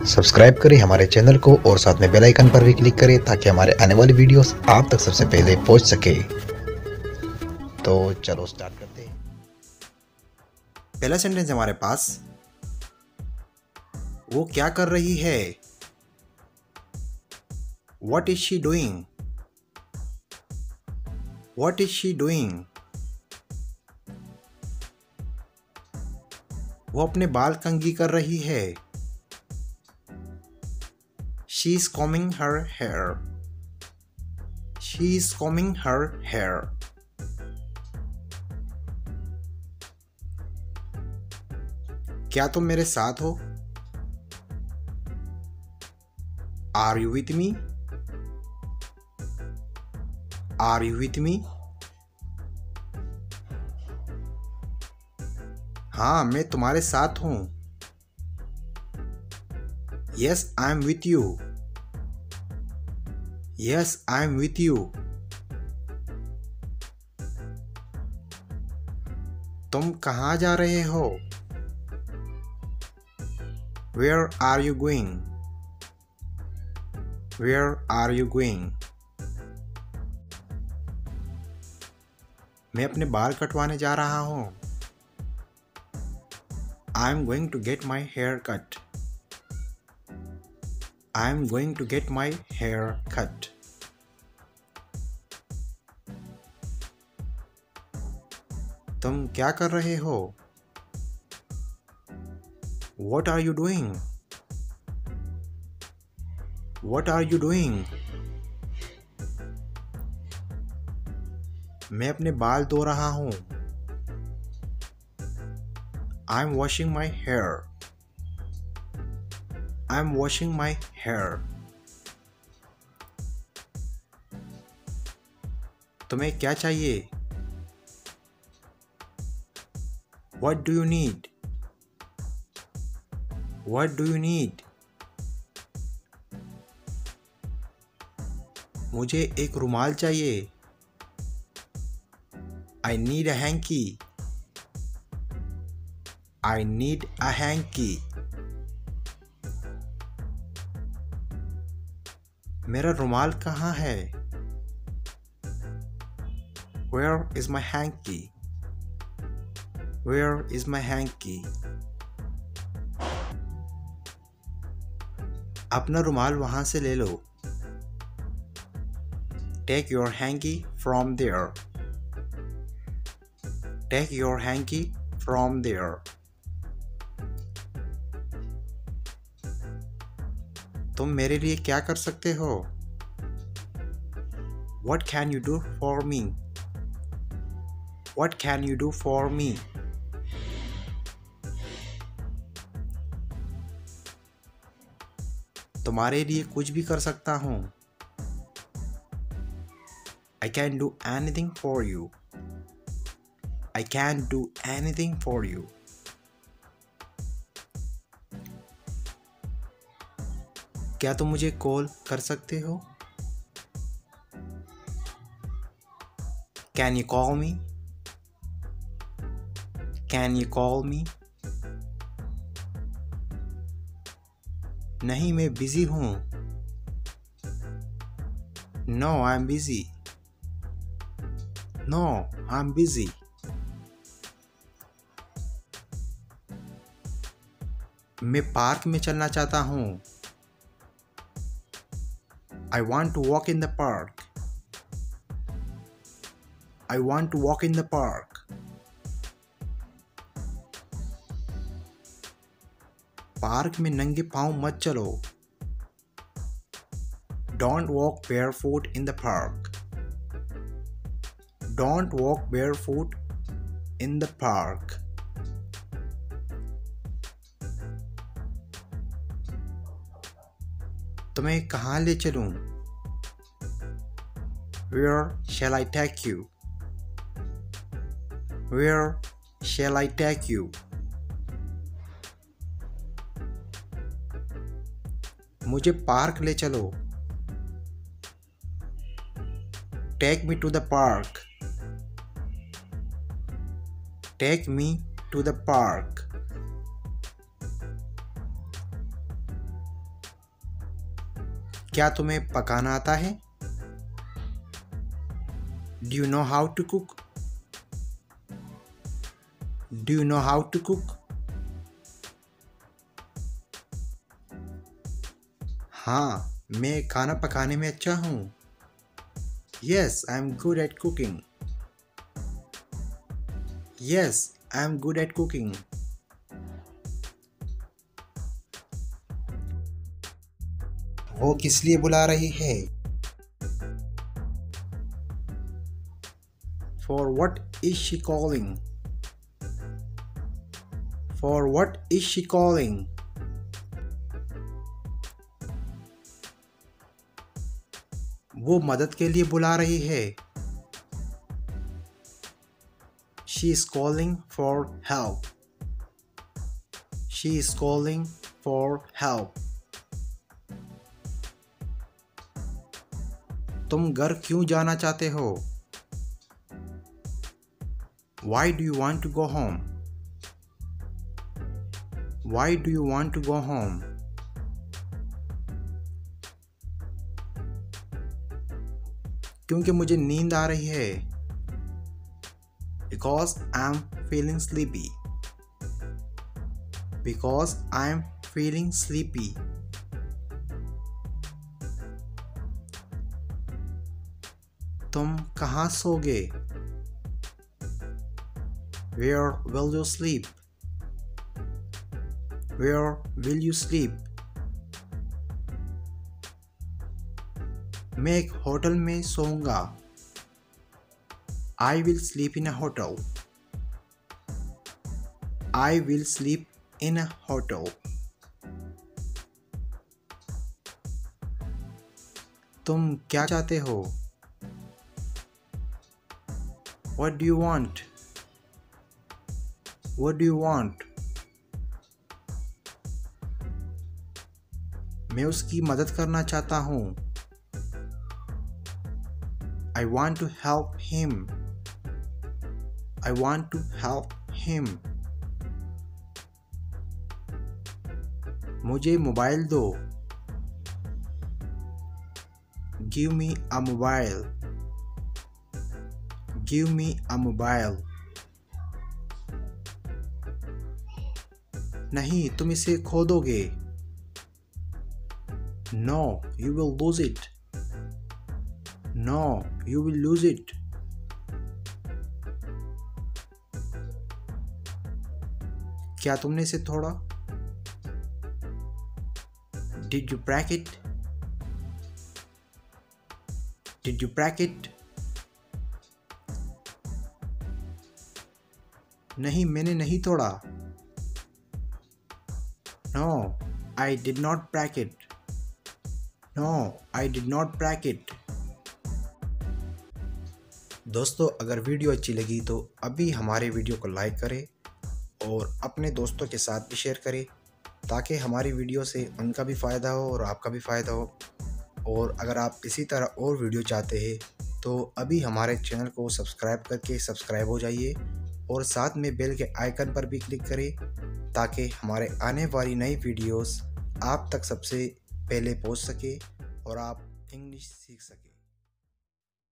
Subscribe करें हमारे channel को और साथ में बेल आइकन पर भी क्लिक करें ताकि हमारे आने वाली वीडियोस आप तक सबसे पहले पहुंच सके। तो चलो स्टार्ट करते हैं। पहला सेंटेंस हमारे पास, वो क्या कर रही है? What is she doing? What is she doing? वो अपने बाल कंघी कर रही है। She is combing her hair. She is combing her hair. क्या तुम मेरे साथ हो? Are you with me? Are you with me? हाँ, मैं तुम्हारे साथ हूँ। Yes, I am with you. Yes, I am with you. तुम कहाँ जा रहे हो? Where are you going? Where are you going? मैं अपने बाल कटवाने जा रहा हूँ। I am going to get my hair cut. I am going to get my hair cut. तुम क्या कर रहे हो? What are you doing? What are you doing? मैं अपने बाल धो रहा हूँ। I am washing my hair. I am washing my hair. तुम्हें क्या चाहिए? What do you need? What do you need? मुझे एक रुमाल चाहिए। I need a hanky. I need a hanky. मेरा रुमाल कहाँ है? Where is my hanky? Where is my hanky? अपना रुमाल वहाँ से ले लो। Take your hanky from there. Take your hanky from there. तुम मेरे लिए क्या कर सकते हो? What can you do for me? What can you do for me? तुम्हारे लिए कुछ भी कर सकता हूँ। I can do anything for you. I can do anything for you. क्या तुम मुझे कॉल कर सकते हो? Can you call me? Can you call me? नहीं, मैं बिजी हूँ। No, I'm busy. No, I'm busy. मैं पार्क में चलना चाहता हूँ। I want to walk in the park. I want to walk in the park. Park में नंगे पाँव मत चलो। Don't walk barefoot in the park. Don't walk barefoot in the park. तुम्हें कहाँ ले चलूं? Where shall I take you? Where shall I take you? मुझे पार्क ले चलो। Take me to the park. Take me to the park. क्या तुम्हें पकाना आता है? Do you know how to cook? Do you know how to cook? हाँ, मैं खाना पकाने में अच्छा हूँ। Yes, I'm good at cooking. Yes, I'm good at cooking. वो किस लिए बुला रही है? For what is she calling? For what is she calling? वो मदद के लिए बुला रही है। She is calling for help. She is calling for help. तुम घर क्यों जाना चाहते हो? Why do you want to go home? Why do you want to go home? क्योंकि मुझे नींद आ रही है। Because I'm feeling sleepy. Because I'm feeling sleepy. तुम कहाँ सोगे? Where will you sleep? Where will you sleep? मैं एक होटल में सोऊंगा। I will sleep in a hotel. I will sleep in a hotel. तुम क्या चाहते हो? What do you want? What do you want? मैं उसकी मदद करना चाहता हूँ। I want to help him. I want to help him. मुझे मोबाइल दो। Give me a mobile. Give me a mobile. नहीं, तुम इसे खो दोगे। No, you will lose it. No, you will lose it. क्या तुमने इसे तोड़ा? Did you break it? Did you break it? नहीं, मैंने नहीं तोड़ा। No, I did not break it. No, I did not break it. दोस्तों, अगर वीडियो अच्छी लगी तो अभी हमारे वीडियो को लाइक करें और अपने दोस्तों के साथ भी शेयर करें ताकि हमारी वीडियो से उनका भी फ़ायदा हो और आपका भी फ़ायदा हो। और अगर आप इसी तरह और वीडियो चाहते हैं तो अभी हमारे चैनल को सब्सक्राइब करके सब्सक्राइब हो जाइए और साथ में बेल के आइकन पर भी क्लिक करें ताकि हमारे आने वाली नई वीडियोस आप तक सबसे पहले पहुंच सके और आप इंग्लिश सीख सकें।